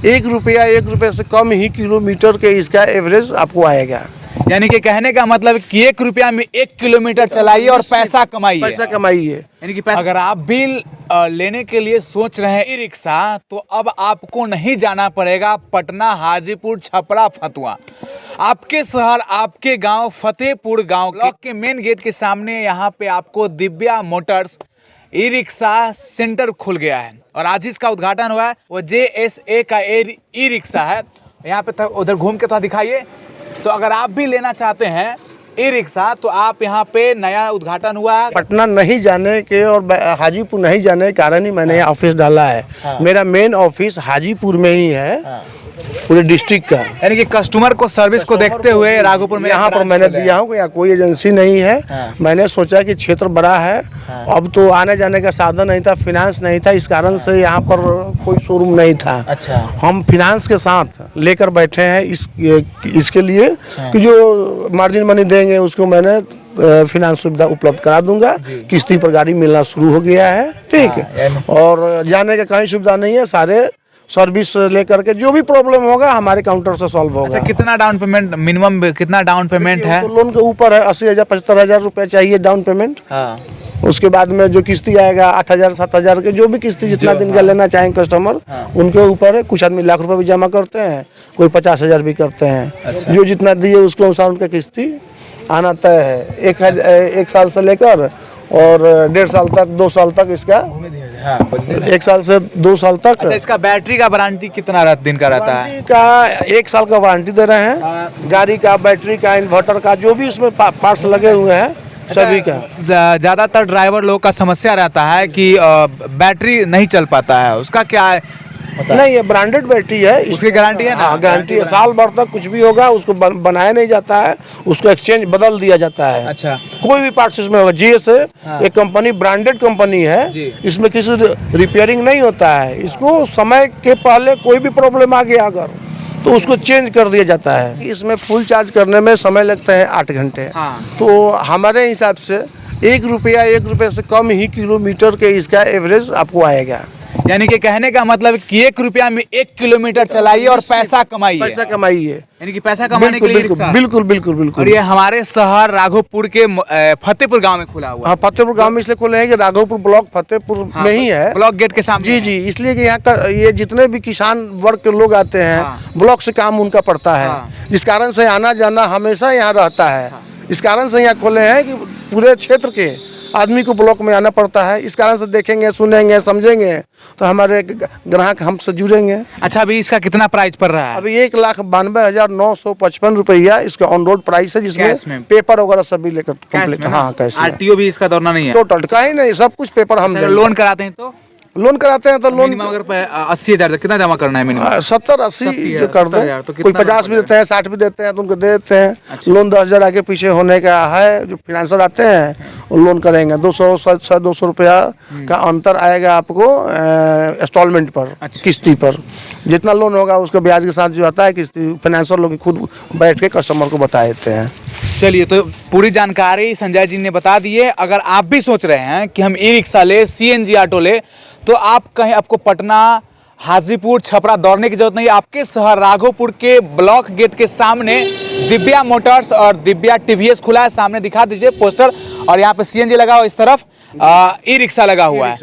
1 रुपये से कम ही किलोमीटर के इसका एवरेज आपको आएगा। यानी कि कहने का मतलब कि 1 रुपया में 1 किलोमीटर चलाइए और पैसा कमाइए। यानी कि अगर आप भी लेने के लिए सोच रहे हैं ई रिक्शा, तो अब आपको नहीं जाना पड़ेगा पटना, हाजीपुर, छपरा, फतुहा। आपके शहर, आपके गांव फतेहपुर गांव के मेन गेट के सामने यहाँ पे आपको Divya Motors e rickshaw centre खुल गया है और आज इसका उद्घाटन हुआ है। वो JSA का ई रिक्शा है। यहाँ पे उधर घूम के थोड़ा दिखाइए। तो अगर आप भी लेना चाहते हैं ई रिक्शा, तो आप यहाँ पे नया उद्घाटन हुआ है। पटना नहीं जाने के और हाजीपुर नहीं जाने के कारण ही मैंने ऑफिस डाला है। मेरा मेन ऑफिस हाजीपुर में ही है, पूरे डिस्ट्रिक्ट का। यानी कि कस्टमर को सर्विस को देखते हुए राघोपुर में यहाँ पर मैंने दिया हूँ कि यहाँ कोई एजेंसी नहीं है। मैंने सोचा कि क्षेत्र बड़ा है, अब तो आने जाने का साधन नहीं था, फिनांस नहीं था, इस कारण से यहाँ पर कोई शोरूम नहीं था। अच्छा। हम फिनांस के साथ लेकर बैठे हैं इसके लिए कि जो मार्जिन मनी देंगे उसको मैंने फिनांस सुविधा उपलब्ध करा दूंगा। किस्ती पर गाड़ी मिलना शुरू हो गया है, ठीक है। और जाने का कहीं सुविधा नहीं है, सारे सर्विस लेकर के जो भी प्रॉब्लम होगा हमारे काउंटर से सॉल्व होगा। अच्छा, कितना डाउन पेमेंट, मिनिमम कितना डाउन पेमेंट है? तो लोन के ऊपर है, 80,000 75,000 रुपया चाहिए डाउन पेमेंट। उसके बाद में जो किस्ती आएगा 8,000 7,000 के, जो भी किस्ती जितना दिन का लेना चाहें कस्टमर, उनके ऊपर है। कुछ आदमी लाख रुपए भी जमा करते हैं, कोई 50,000 भी करते हैं। अच्छा। जो जितना दिए उसके अनुसार उनका किस्ती आना तय है। 1 साल से लेकर और 1.5 साल तक, 2 साल तक इसका, 1 साल से 2 साल तक। अच्छा, इसका बैटरी का वारंटी कितना दिन का रहता है? का 1 साल का वारंटी दे रहे हैं। गाड़ी का, बैटरी का, इन्वर्टर का, जो भी इसमें पार्ट्स लगे हुए हैं सभी का। ज्यादातर ड्राइवर लोगों का समस्या रहता है कि बैटरी नहीं चल पाता है, उसका क्या है? नहीं, ये ब्रांडेड बैटरी है, उसकी गारंटी है ना? हाँ, गारंटी है। साल भर तक कुछ भी होगा उसको बनाया नहीं जाता है, उसको एक्सचेंज बदल दिया जाता है। अच्छा। कोई भी पार्ट्स इसमें होगा। JSA एक कंपनी, ब्रांडेड कंपनी है, इसमें किसी रिपेयरिंग नहीं होता है। इसको समय के पहले कोई भी प्रॉब्लम आ गया अगर, तो उसको चेंज कर दिया जाता है। इसमें फुल चार्ज करने में समय लगता है 8 घंटे। तो हमारे हिसाब से 1 रुपये से कम ही किलोमीटर के इसका एवरेज आपको आएगा। यानी कि कहने का मतलब कि 1 रुपया में 1 किलोमीटर चलाइए और पैसा कमाइए। यानी कि पैसा कमाने के लिए रिक्शा। बिल्कुल। और ये हमारे शहर राघोपुर के फतेहपुर गांव में खुला हुआ है। हाँ, फतेहपुर गांव में इसलिए खुले हैं कि राघोपुर ब्लॉक फतेहपुर में ही है, ब्लॉक गेट के सामने। जी, इसलिए कि यहाँ का ये जितने भी किसान वर्ग के लोग आते हैं, ब्लॉक से काम उनका पड़ता है, जिस कारण से आना जाना हमेशा यहाँ रहता है। इस कारण से यहाँ खोले हैं कि पूरे क्षेत्र के आदमी को ब्लॉक में आना पड़ता है। इस कारण से देखेंगे, सुनेंगे, समझेंगे तो हमारे ग्राहक हमसे जुड़ेंगे। अच्छा, अभी इसका कितना प्राइस पड़ रहा है? अभी 1,92,955 रुपया इसका ऑन रोड प्राइस है, जिसमें पेपर वगैरह सभी लेकर कंप्लीट। हाँ, कैश में। RTO भी इसका दौरना नहीं है? टोटल कहीं नहीं, सब कुछ पेपर हम लोन कराते हैं तो लोन कराते हैं तो लोन अगर 80,000 कितना जमा करना है? मिनिमम 70-80 जो कर दो। तो कोई 50 भी देते हैं, 60 भी देते हैं, तो उनको दे देते हैं। अच्छा। लोन 10,000 आगे पीछे होने का है, जो फाइनेंसर आते हैं वो लोन करेंगे। 200 रुपया का अंतर आएगा आपको इंस्टॉलमेंट पर। अच्छा। किस्ती पर जितना लोन होगा उसका ब्याज के साथ जो आता है किस्ती, फाइनेंसर लोग खुद बैठ के कस्टमर को बता देते हैं। चलिए, तो पूरी जानकारी संजय जी ने बता दी है। अगर आप भी सोच रहे हैं कि हम ई रिक्शा ले, CNG ऑटो ले, तो आप कहीं आपको पटना, हाजीपुर, छपरा दौड़ने की जरूरत नहीं। आपके शहर राघोपुर के ब्लॉक गेट के सामने दिव्या मोटर्स और दिव्या TVS खुला है। सामने दिखा दीजिए पोस्टर, और यहाँ पे CNG लगा हुआ, इस तरफ ई रिक्शा लगा हुआ है।